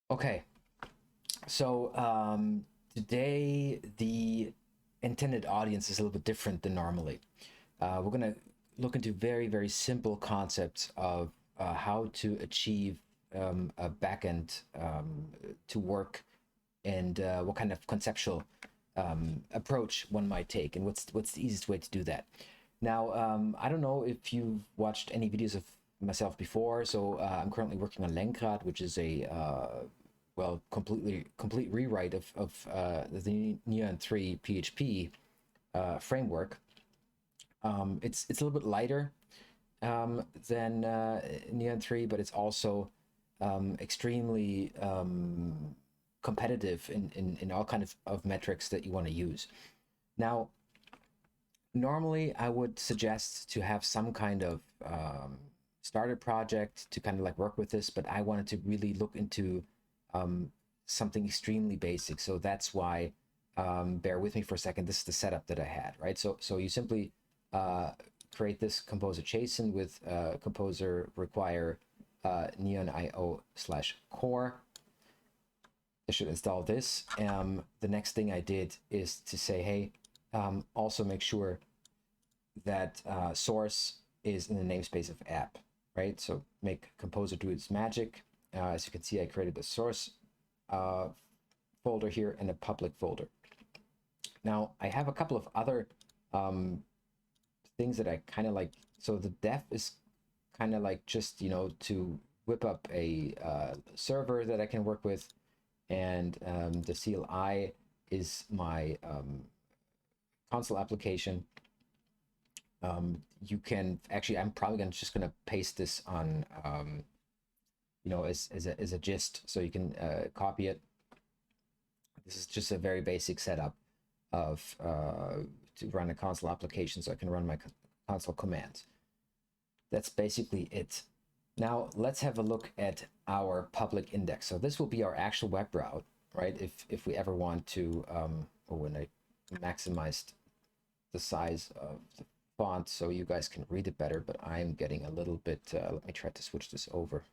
Okay, so today the intended audience is a little bit different than normally. We're going to look into very simple concepts of how to achieve a backend to work and what kind of conceptual approach one might take and what's the easiest way to do that. Now, I don't know if you've watched any videos of myself before, so I'm currently working on Lenkrad, which is a well, complete rewrite of the Neon 3 PHP framework. It's a little bit lighter than Neon 3, but it's also extremely competitive in all kind of metrics that you want to use. Now, normally I would suggest to have some kind of starter project to kind of like work with this, but I wanted to really look into something extremely basic. So that's why, bear with me for a second, this is the setup that I had, right? So you simply create this composer JSON with composer require neon.io/core. I should install this. The next thing I did is to say, hey, also make sure that source is in the namespace of app, right? So make composer do its magic. As you can see, I created a source folder here and a public folder. Now I have a couple of other things that I kind of like. So the def is kind of like just, you know, to whip up a server that I can work with. And the CLI is my console application. You can actually, I'm probably just gonna paste this on, you know, as a gist, so you can copy it. This is just a very basic setup of to run a console application, so I can run my console commands. That's basically it. Now let's have a look at our public index. So this will be our actual web route, right? If we ever want to, when I maximized the size of the font so you guys can read it better, but I'm getting a little bit, let me try to switch this over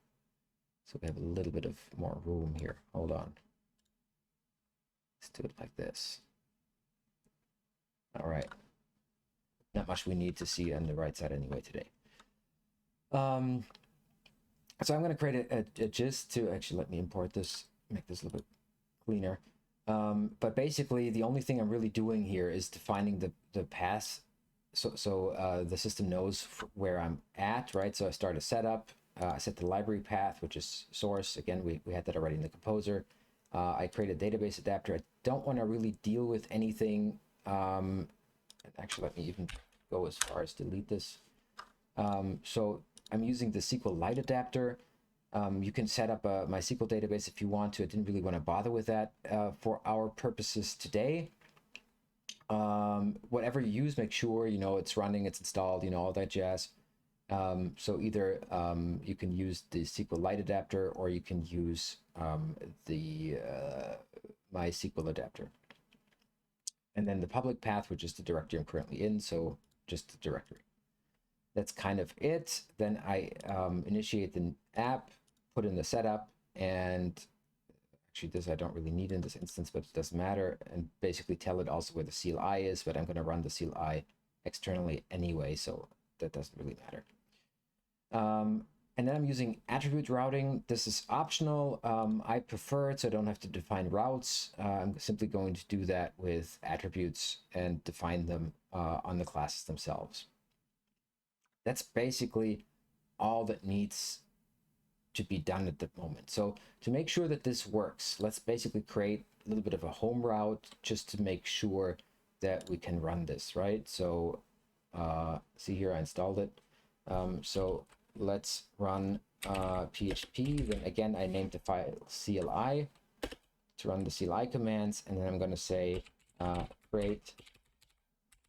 so we have a little bit of more room here. Hold on. Let's do it like this. All right. Not much we need to see on the right side anyway today. So I'm going to create a gist to actually let me import this, make this a little bit cleaner. But basically, the only thing I'm really doing here is defining the path. So the system knows where I'm at, right? So I start a setup. I set the library path, which is source. Again, we had that already in the composer. I create a database adapter. I don't want to really deal with anything. Actually, let me even go as far as delete this. So I'm using the SQLite adapter. You can set up a MySQL database if you want to. I didn't really want to bother with that for our purposes today. Whatever you use, make sure, you know, it's running, it's installed, you know, all that jazz. So either you can use the SQLite adapter or you can use the MySQL adapter. And then the public path, which is the directory I'm currently in, so just the directory. That's kind of it. Then I initiate the app, put in the setup, and actually this I don't really need in this instance, but it doesn't matter, and basically tell it also where the CLI is, but I'm going to run the CLI externally anyway, so that doesn't really matter. And then I'm using attribute routing. This is optional. I prefer it so I don't have to define routes. I'm simply going to do that with attributes and define them on the classes themselves. That's basically all that needs to be done at the moment. So to make sure that this works, let's basically create a little bit of a home route just to make sure that we can run this, right? So see here, I installed it. So let's run PHP. Then again, I named the file CLI to run the CLI commands. And then I'm going to say create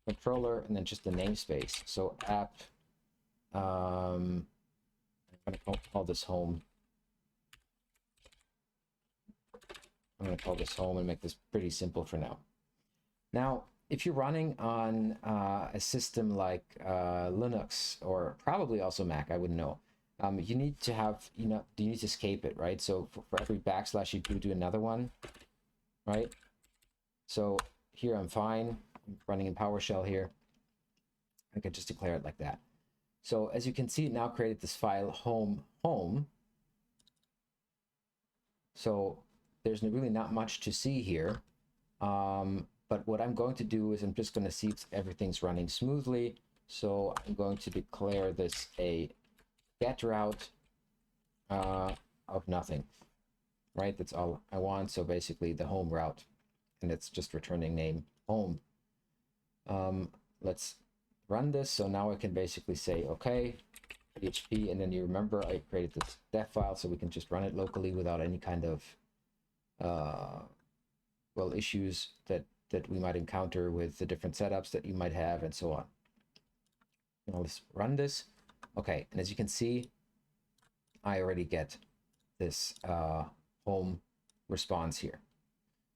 controller and then just the namespace. So app, I'm going to call this home. I'm going to call this home and make this pretty simple for now. Now, if you're running on a system like Linux or probably also Mac, I wouldn't know. You need to have, you need to escape it, right? So for every backslash, you do another one, right? So here I'm fine. I'm running in PowerShell here. I can just declare it like that. So as you can see, it now created this file home. So there's really not much to see here. But what I'm going to do is I'm just going to see if everything's running smoothly. So I'm going to declare this a get route of nothing, right? That's all I want. So basically the home route, and it's just returning name home. Let's run this. So now I can basically say, okay, PHP, and then you remember I created this dev file, so we can just run it locally without any kind of well, issues that we might encounter with the different setups that you might have and so on. Now let's run this. Okay, and as you can see, I already get this home response here.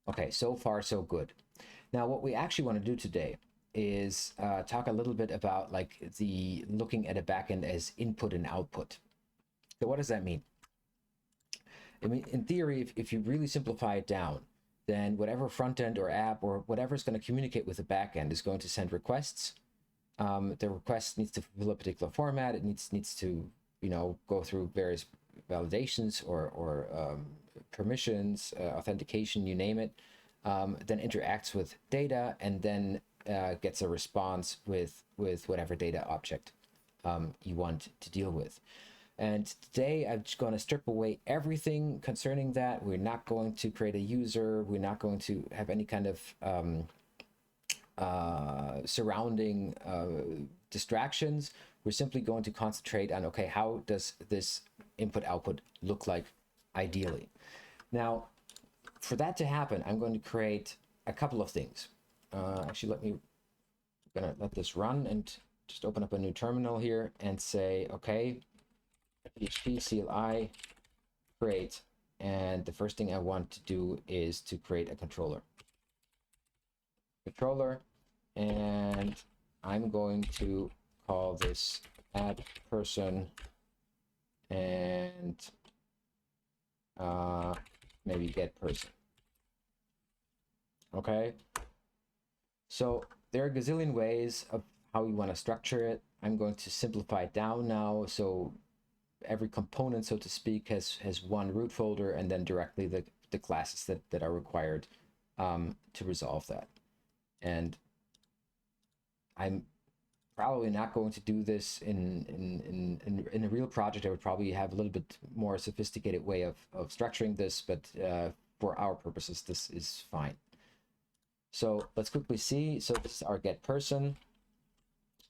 Okay, so far so good. Now what we actually want to do today is talk a little bit about like the looking at a backend as input and output. So what does that mean? I mean, in theory, if you really simplify it down, then whatever front end or app or whatever is going to communicate with the backend is going to send requests. The request needs to fulfill a particular format. It needs to, go through various validations or permissions, authentication, you name it. Then interacts with data and then gets a response with whatever data object you want to deal with. And today I'm just going to strip away everything concerning that. We're not going to create a user. We're not going to have any kind of surrounding distractions. We're simply going to concentrate on, okay, how does this input output look like ideally? Now, for that to happen, I'm going to create a couple of things. Actually, I'm going to let this run and just open up a new terminal here and say, okay, PHP CLI create, and the first thing I want to do is to create a controller, and I'm going to call this add person and maybe get person. Okay, so there are a gazillion ways of how you want to structure it. I'm going to simplify it down now, so every component, so to speak, has one root folder, and then directly the classes that are required to resolve that. And I'm probably not going to do this in a real project. I would probably have a little bit more sophisticated way of structuring this, but for our purposes, this is fine. So let's quickly see. So this is our get person.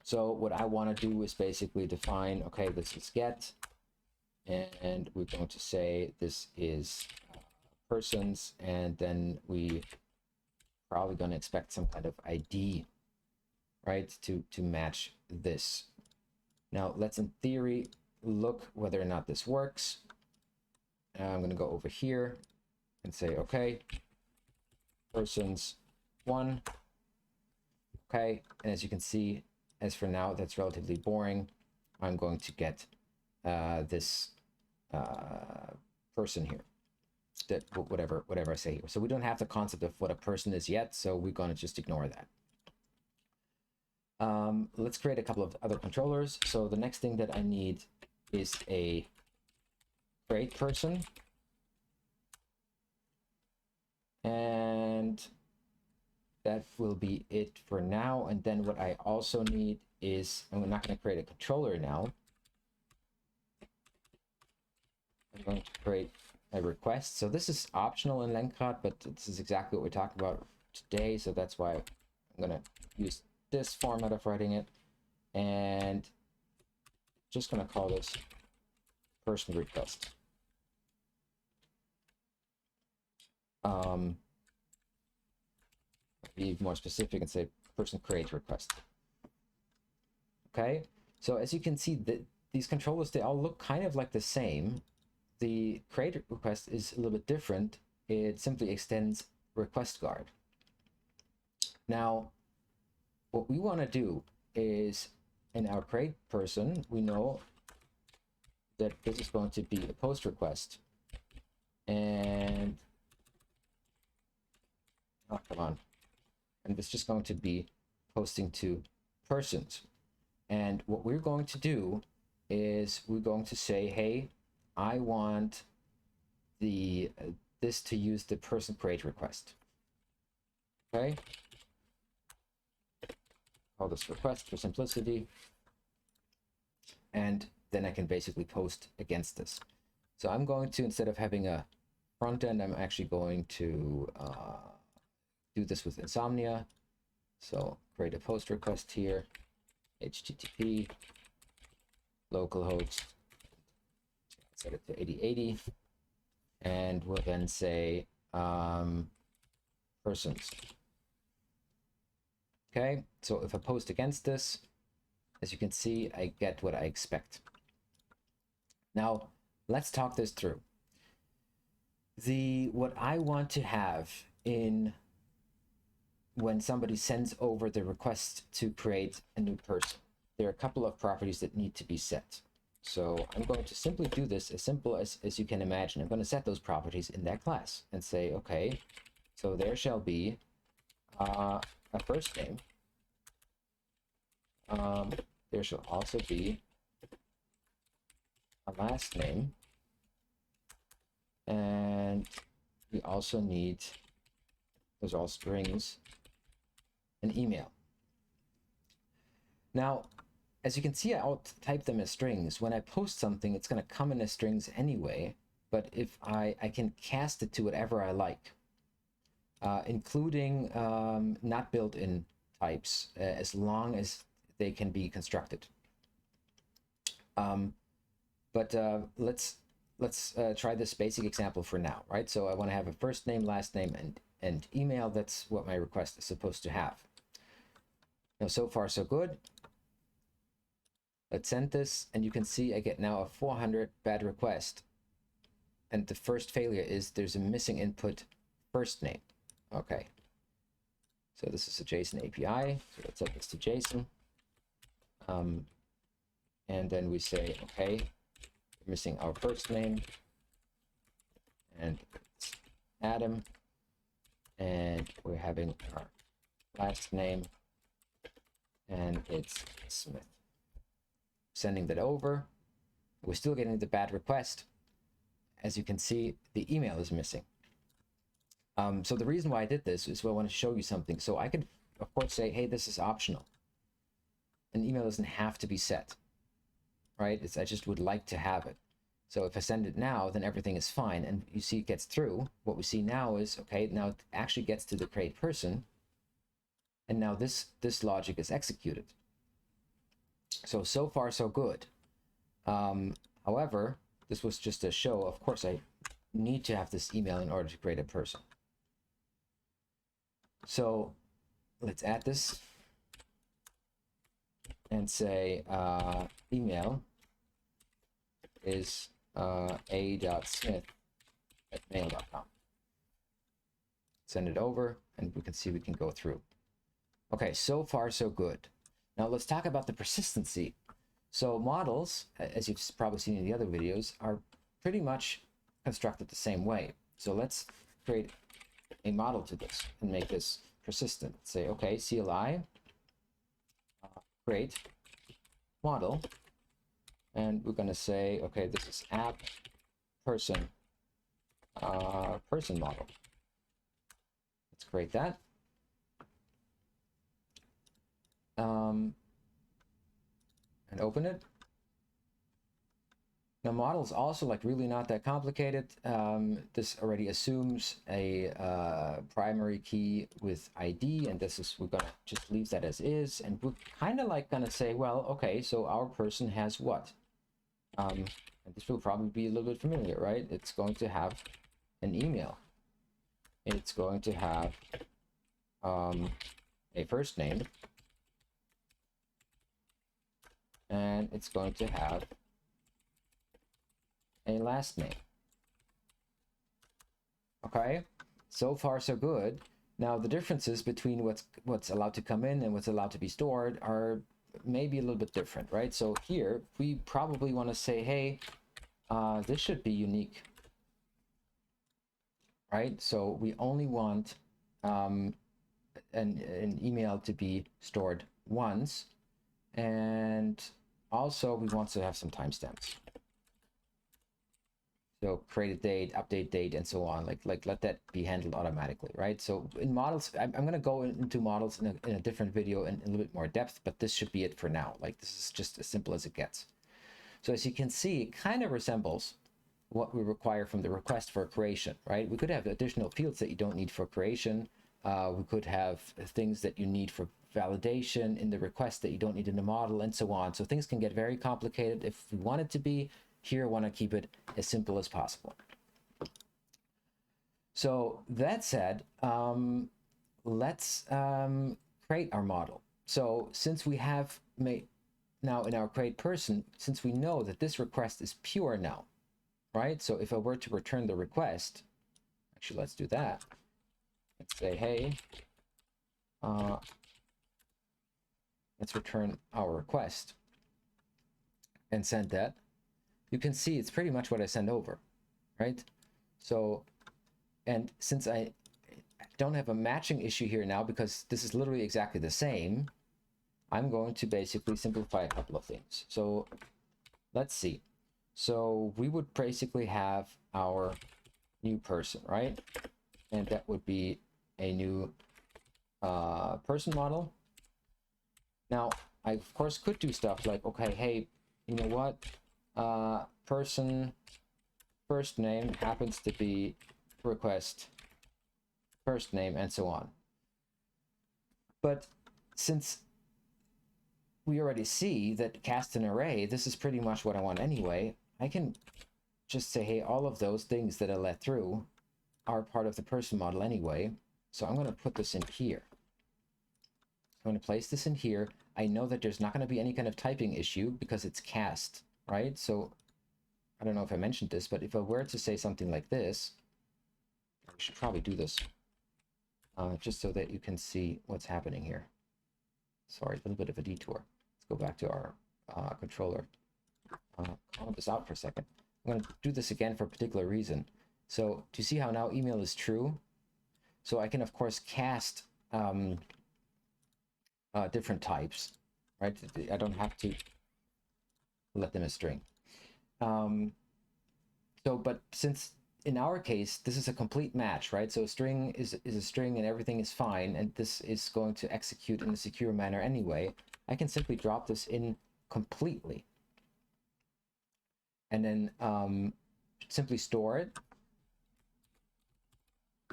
So what I want to do is basically define, okay, this is get, and we're going to say this is persons, and then we probably going to expect some kind of ID, right, to match this. Now let's in theory look whether or not this works. I'm going to go over here and say, okay, persons 1. Okay, and as you can see, as for now, that's relatively boring. I'm going to get this person here, that whatever I say here. So we don't have the concept of what a person is yet, so we're going to just ignore that. Let's create a couple of other controllers. So the next thing that I need is a create person, and that will be it for now. And then what I also need is, and we're not going to create a controller now, I'm going to create a request. So this is optional in Lenkrad, but this is exactly what we're talking about today. So that's why I'm going to use this format of writing it, and just going to call this person request. Be more specific and say person create request. Okay, so as you can see, these controllers, they all look kind of like the same. The create request is a little bit different. It simply extends request guard. Now, what we want to do is, in our create person, we know that this is going to be a post request. And, oh, come on. And it's just going to be posting to persons. And what we're going to do is we're going to say, hey, I want the this to use the person create request. Okay. Call this request for simplicity. And then I can basically post against this. So I'm going to, instead of having a front end, I'm actually going to do this with Insomnia. So create a post request here, HTTP, localhost, set it to 8080, and we'll then say persons. Okay, so if I post against this, as you can see, I get what I expect. Now, let's talk this through. What I want to have in when somebody sends over the request to create a new person, there are a couple of properties that need to be set. So I'm going to simply do this as simple as you can imagine. I'm going to set those properties in that class and say, okay, so there shall be a first name. There shall also be a last name. And we also need, those are all strings, an email. Now, as you can see, I'll type them as strings. When I post something, it's going to come in as strings anyway, but if I can cast it to whatever I like, including not built-in types, as long as they can be constructed. But let's try this basic example for now, right? So I want to have a first name, last name, and email. That's what my request is supposed to have. Now, so far, so good. Let's send this, and you can see I get now a 400 bad request. And the first failure is there's a missing input first name. Okay. So this is a JSON API. So let's set this to JSON. And then we say, okay, we're missing our first name, and it's Adam, and we're having our last name, and it's Smith. Sending that over. We're still getting the bad request. As you can see, the email is missing. So the reason why I did this is I want to show you something. So I could, of course, say, hey, this is optional. An email doesn't have to be set, right? I just would like to have it. So if I send it now, then everything is fine. And you see it gets through. What we see now is, okay, now it actually gets to the create person. And now this logic is executed. So far, so good. However, this was just a show. Of course, I need to have this email in order to create a person. So let's add this and say email is a.smith@mail.com. Send it over, and we can see we can go through. Okay, so far, so good. Now let's talk about the persistency. So models, as you've probably seen in the other videos, are pretty much constructed the same way. So let's create a model to this and make this persistent. Say, okay, CLI, create model, and we're going to say, okay, this is app person person model. Let's create that. And open it. Now, models also like really not that complicated. This already assumes a primary key with ID, and this is, we're gonna just leave that as is, and we're kind of like gonna say, well, okay, so our person has what? And this will probably be a little bit familiar, right? It's going to have an email. It's going to have a first name, and it's going to have a last name. Okay, so far so good. Now the differences between what's allowed to come in and what's allowed to be stored are maybe a little bit different, right? So here we probably want to say, hey, this should be unique, right? So we only want an email to be stored once, and also we want to have some timestamps. So create a date, update date, and so on. Like let that be handled automatically, right? So in models, I'm going to go into models in a different video in a little bit more depth, but this should be it for now. Like this is just as simple as it gets. So as you can see, it kind of resembles what we require from the request for creation, right? We could have additional fields that you don't need for creation. We could have things that you need for validation in the request that you don't need in the model, and so on. So things can get very complicated if we want it to be. Here, I want to keep it as simple as possible. So that said, let's create our model. So since we have made now in our create person, since we know that this request is pure now, right? So if I were to return the request, actually, let's do that. Let's say, hey, let's return our request and send that. You can see it's pretty much what I send over, right? So, and since I don't have a matching issue here now, because this is literally exactly the same, I'm going to basically simplify a couple of things. So let's see. So we would basically have our new person, right? And that would be a new person model. Now, I of course could do stuff like, okay, hey, you know what? Person first name happens to be request first name, and so on. But since we already see that cast an array, this is pretty much what I want anyway, I can just say, hey, all of those things that I let through are part of the person model anyway. So I'm going to put this in here. I'm going to place this in here. I know that there's not going to be any kind of typing issue because it's cast, right? So I don't know if I mentioned this, but if I were to say something like this, I should probably do this just so that you can see what's happening here. Sorry, a little bit of a detour. Let's go back to our controller. I'll this out for a second. I'm going to do this again for a particular reason. So do you see how now email is true? So I can, of course, cast different types, right? I don't have to let them as string. But since in our case, this is a complete match, right? So a string is a string and everything is fine, and this is going to execute in a secure manner anyway, I can simply drop this in completely. And then simply store it,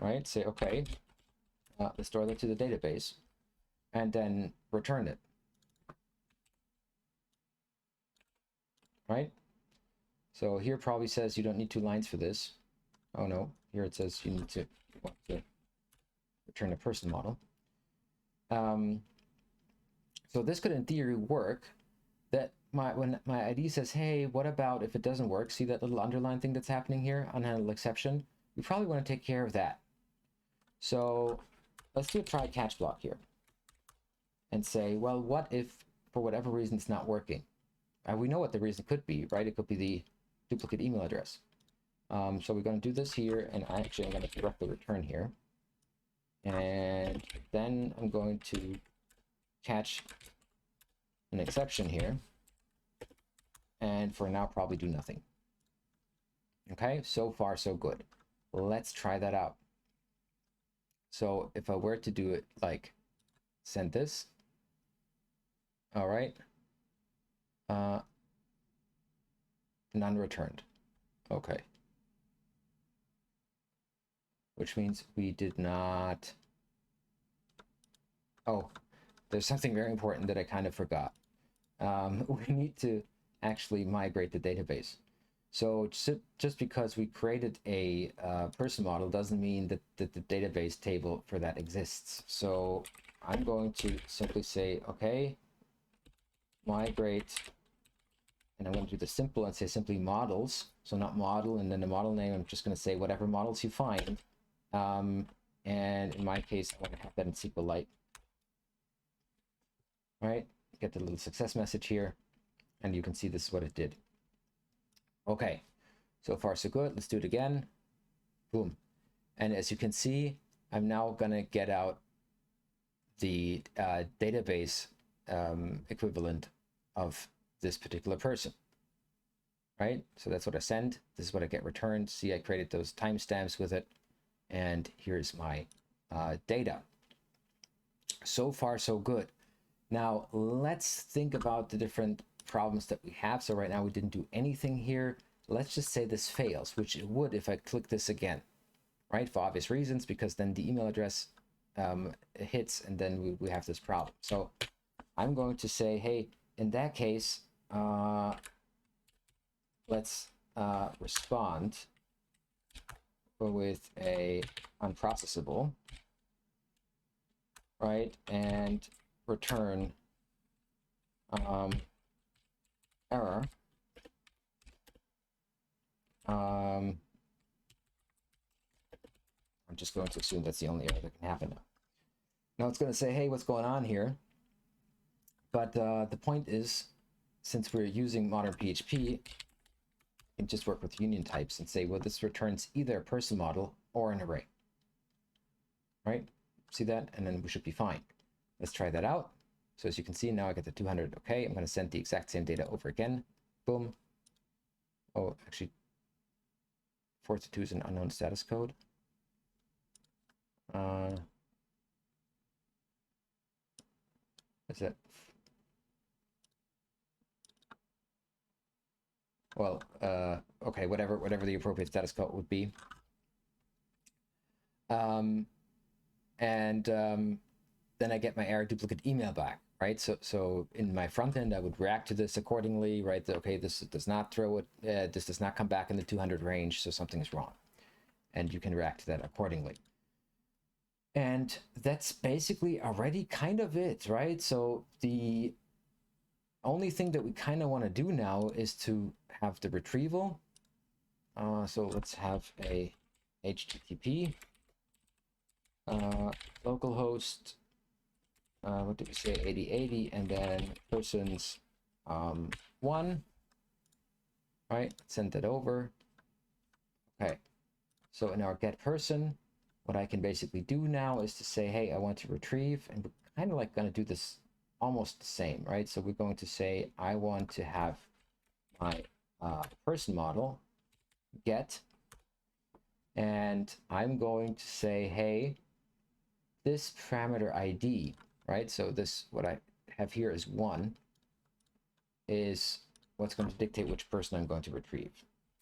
right? Say, okay, let's store that to the database, and then return it, right? So here probably says you don't need 2 lines for this. Oh no, here it says you need to return a person model. So this could in theory work, that when my ID says, hey, what about if it doesn't work? See that little underline thing that's happening here, unhandled exception? We probably want to take care of that. So let's do a try catch block here and say, well, what if for whatever reason it's not working? We know what the reason could be, right? It could be the duplicate email address. So we're going to do this here, and actually I'm going to directly return here. And then I'm going to catch an exception here. And for now, probably do nothing. Okay, so far so good. Let's try that out. So if I were to do it like send this, all right, none returned. Okay. Which means we did not. Oh, there's something very important that I kind of forgot. We need to actually migrate the database. So just because we created a person model doesn't mean that the database table for that exists. So I'm going to simply say, okay, migrate, and I'm going to do the simple and say simply models. So not model, and then the model name, I'm just going to say whatever models you find. And in my case, I'm going to have that in SQLite. All right, get the little success message here, and you can see this is what it did. Okay, So far, so good. Let's do it again. Boom. And as you can see, I'm now going to get out the database equivalent of this particular person, right? So that's what I send. This is what I get returned. See, I created those timestamps with it. And here's my data. So far, so good. Now, let's think about the different problems that we have. So right now we didn't do anything here. Let's just say this fails, which it would if I click this again, right? For obvious reasons, because then the email address hits and then we have this problem. So I'm going to say, hey, in that case, let's respond with a unprocessable, right? And return error. I'm just going to assume that's the only error that can happen now. Now it's going to say, hey, what's going on here? But the point is, since we're using modern PHP, you can just work with union types and say, well, this returns either a person model or an array, right? See that? And then we should be fine. Let's try that out. So as you can see, now I get the 200. Okay, I'm going to send the exact same data over again. Boom. Oh, actually, 422 is an unknown status code. Is it? Well, okay, whatever the appropriate status code would be. Then I get my error duplicate email back, right? So in my front end, I would react to this accordingly, right? Okay, this does not throw it, this does not come back in the 200 range, so something is wrong. And you can react to that accordingly. And that's basically already kind of it, right? So the only thing that we kind of want to do now is to have the retrieval. So let's have a HTTP localhost, what did we say, 8080, and then persons 1, right? Send that over. Okay, so in our get person, what I can basically do now is to say, hey, I want to retrieve, and we're kind of like going to do this almost the same, right? So we're going to say, I want to have my person model get, and I'm going to say, hey, this parameter ID, right? So this, what I have here is 1, is what's going to dictate which person I'm going to retrieve.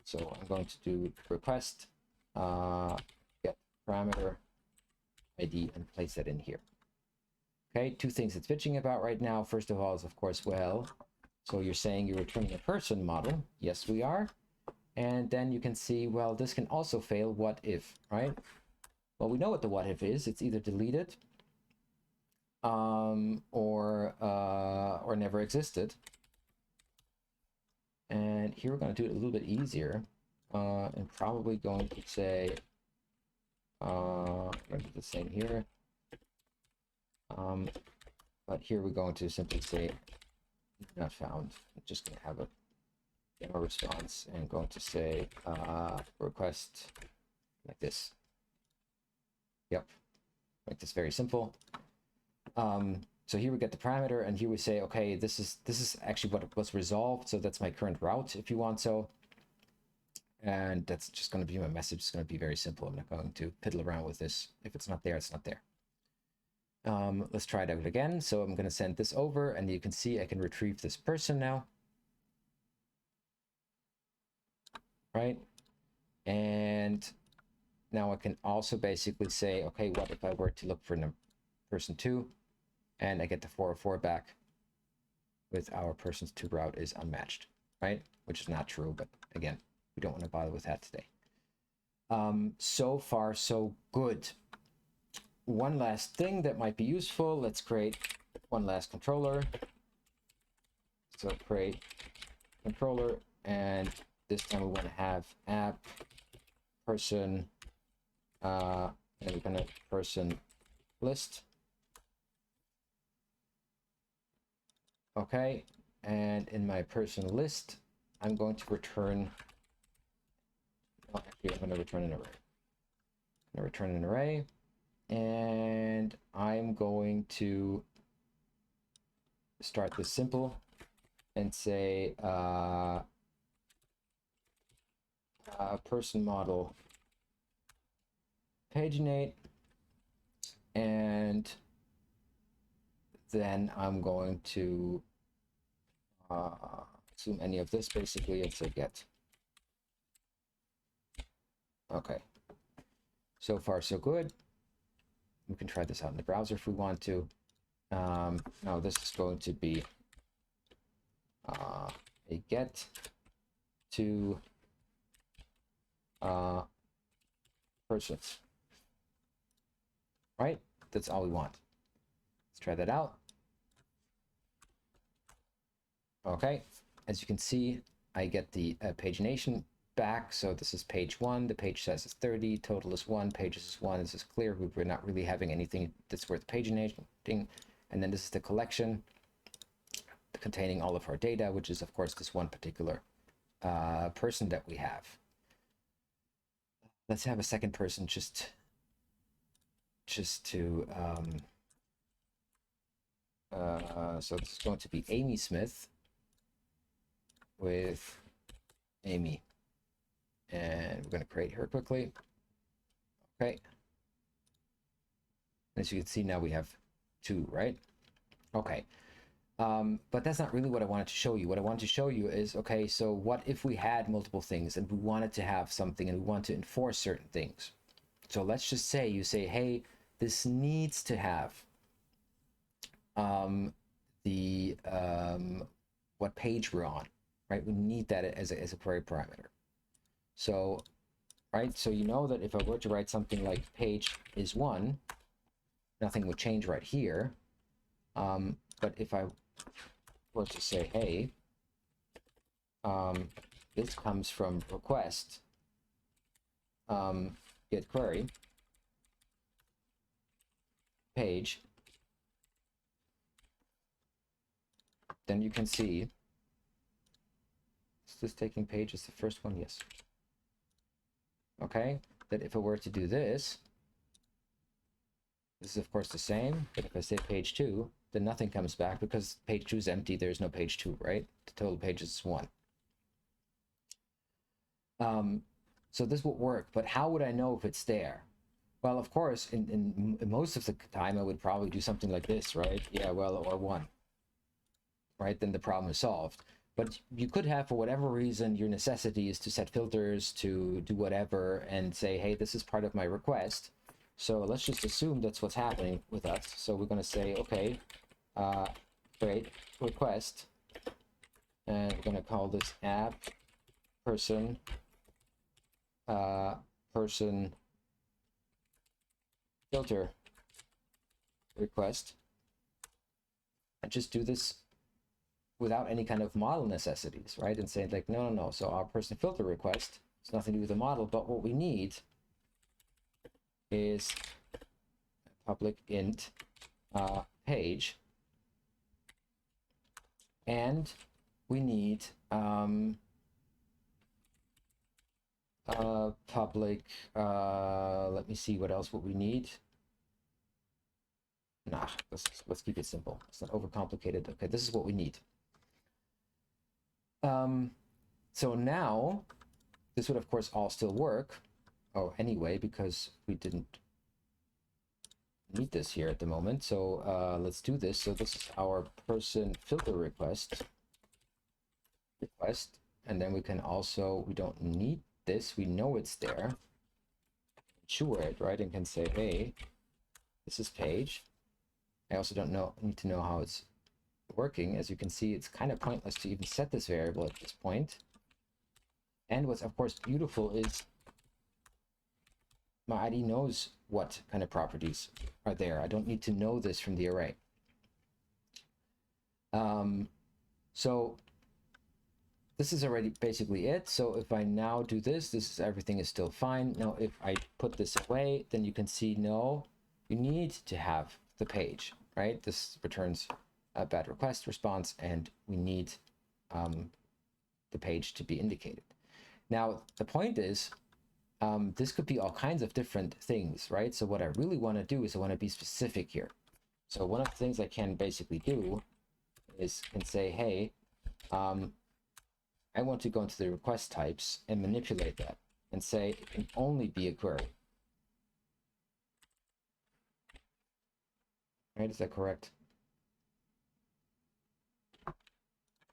So I'm going to do request get parameter ID and place that in here. Okay, two things it's bitching about right now. First of all is, of course, well, so you're saying you're returning a person model. Yes, we are. And then you can see, well, this can also fail. What if, right? Well, we know what the what if is. It's either deleted or never existed. And here we're going to do it a little bit easier, and probably going to say, we're going to do the same here. But here we're going to simply say not found. I'm just going to have a demo response and going to say request like this. Yep, make this very simple. So here we get the parameter, and here we say, okay, this is actually what was resolved. So that's my current route, if you want so. And that's just going to be my message. It's going to be very simple. I'm not going to piddle around with this. If it's not there, it's not there. Let's try it out again. So I'm going to send this over, and you can see I can retrieve this person now. Right? And now I can also basically say, okay, what if I were to look for person 2, and I get the 404 back with our persons 2 route is unmatched, right? Which is not true, but again, we don't want to bother with that today. So far, so good. One last thing that might be useful. Let's create one last controller. So create controller, and this time we want to have app person, and we're going to person list. Okay, and in my person list, I'm going to return Oh, actually, I'm going to return an array. I'm going to return an array, and I'm going to start this simple and say person model paginate, and then I'm going to assume any of this basically and say get. Okay, so far so good. We can try this out in the browser if we want to. Now this is going to be a get to persons, right? That's all we want. Let's try that out. Okay, as you can see, I get the pagination back. So this is page 1. The page size is 30. Total is 1. Pages is 1. This is clear. We're not really having anything that's worth paginating. And then this is the collection containing all of our data, which is, of course, this one particular person that we have. Let's have a second person just to so this is going to be Amy Smith with Amy, and we're going to create her quickly. Okay, as you can see, now we have 2, right? Okay, but that's not really what I wanted to show you. What I wanted to show you is, okay, so what if we had multiple things and we wanted to have something and we want to enforce certain things? So let's just say you say, hey, this needs to have what page we're on, right? We need that as a query parameter. So, right, so you know that if I were to write something like page is 1, nothing would change right here. But if I were to say, hey, this comes from request get query page, then you can see, is this taking page as the first one? Yes. Okay, that if I were to do this, this is of course the same, but if I say page 2, then nothing comes back because page 2 is empty. There's no page 2, right? The total pages is 1. So this would work, but how would I know if it's there? Well, of course, in most of the time, I would probably do something like this, right? Yeah, well, or 1, right? Then the problem is solved. But you could have, for whatever reason, your necessity is to set filters, to do whatever, and say, hey, this is part of my request. So let's just assume that's what's happening with us. So we're going to say, okay, create request, and we're going to call this app person person filter request, and just do this without any kind of model necessities, right? And say like, no. So our person filter request has nothing to do with the model, but what we need is public int page, and we need public, let me see, what else would we need? Nah, let's keep it simple. It's not overcomplicated. Okay, this is what we need. So now this would of course all still work. Oh, anyway, because we didn't need this here at the moment. So let's do this. So this is our person filter request, and then we can also, we don't need this, we know it's there, ensure it, right? And can say, hey, this is page. I also need to know how it's working. As you can see, it's kind of pointless to even set this variable at this point. And what's of course beautiful is my ID knows what kind of properties are there. I don't need to know this from the array. So this is already basically it. So if I now do this, everything is still fine. Now, if I put this away, then you can see, no, you need to have the page, right? This returns a bad request response, and we need the page to be indicated. Now, the point is, this could be all kinds of different things, right? So what I really want to do is I want to be specific here. So one of the things I can basically do is can say, hey, I want to go into the request types and manipulate that and say it can only be a query. Right, is that correct?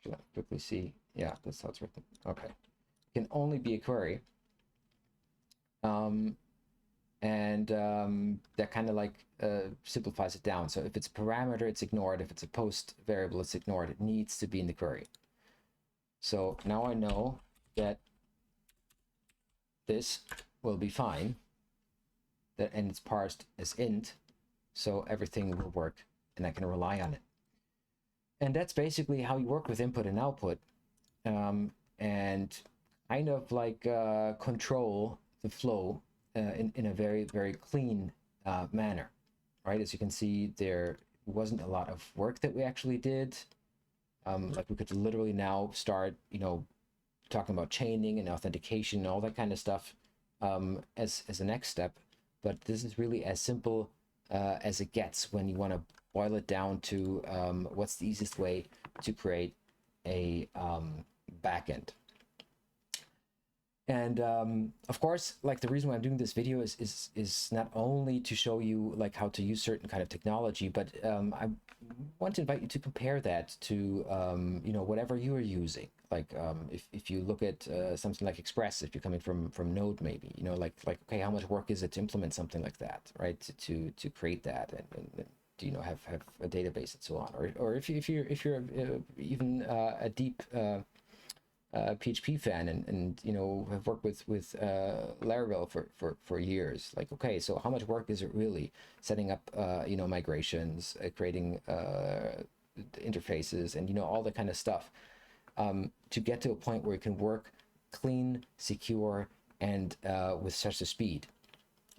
Should I quickly see? Yeah, that's how it's written. Okay. It can only be a query. That kind of like simplifies it down. So if it's a parameter, it's ignored. If it's a post variable, it's ignored. It needs to be in the query. So now I know that this will be fine, and it's parsed as int, so everything will work and I can rely on it. And that's basically how you work with input and output, and kind of like control the flow in a very, very clean manner, right? As you can see, there wasn't a lot of work that we actually did. Like we could literally now start, talking about chaining and authentication and all that kind of stuff as a next step. But this is really as simple as it gets when you want to boil it down to what's the easiest way to create a backend. And of course, like the reason why I'm doing this video is not only to show you like how to use certain kind of technology, but I want to invite you to compare that to whatever you are using. Like if you look at something like Express, if you're coming from Node, maybe like okay, how much work is it to implement something like that, right? To create that and have a database and so on, or if you're even a deep PHP fan and have worked with Laravel for years. Like, okay, so how much work is it really setting up migrations, creating interfaces, and all that kind of stuff to get to a point where it can work clean, secure, and with such a speed.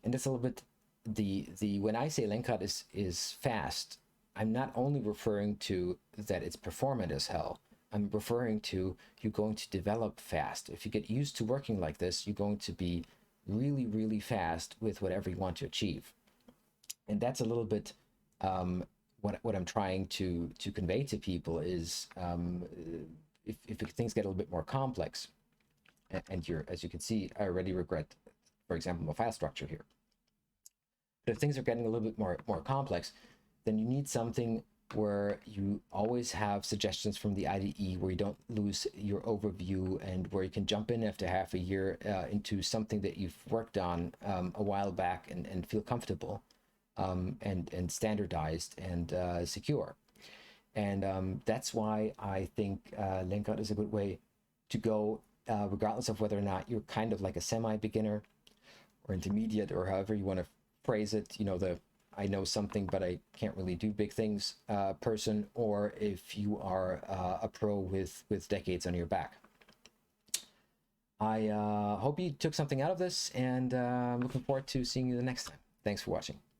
And that's a little bit the when I say Lenkrad is fast, I'm not only referring to that it's performant as hell. I'm referring to you're going to develop fast. If you get used to working like this, you're going to be really, really fast with whatever you want to achieve. And that's a little bit what I'm trying to convey to people is if things get a little bit more complex, and as you can see, I already regret, for example, my file structure here. But if things are getting a little bit more complex, then you need something where you always have suggestions from the IDE, where you don't lose your overview, and where you can jump in after half a year into something that you've worked on a while back and feel comfortable and standardized and secure. And that's why I think Lenkrad is a good way to go, regardless of whether or not you're kind of like a semi-beginner or intermediate, or however you want to phrase it, the I know something but I can't really do big things person, or if you are a pro with decades on your back. I hope you took something out of this, and I'm looking forward to seeing you the next time. Thanks for watching.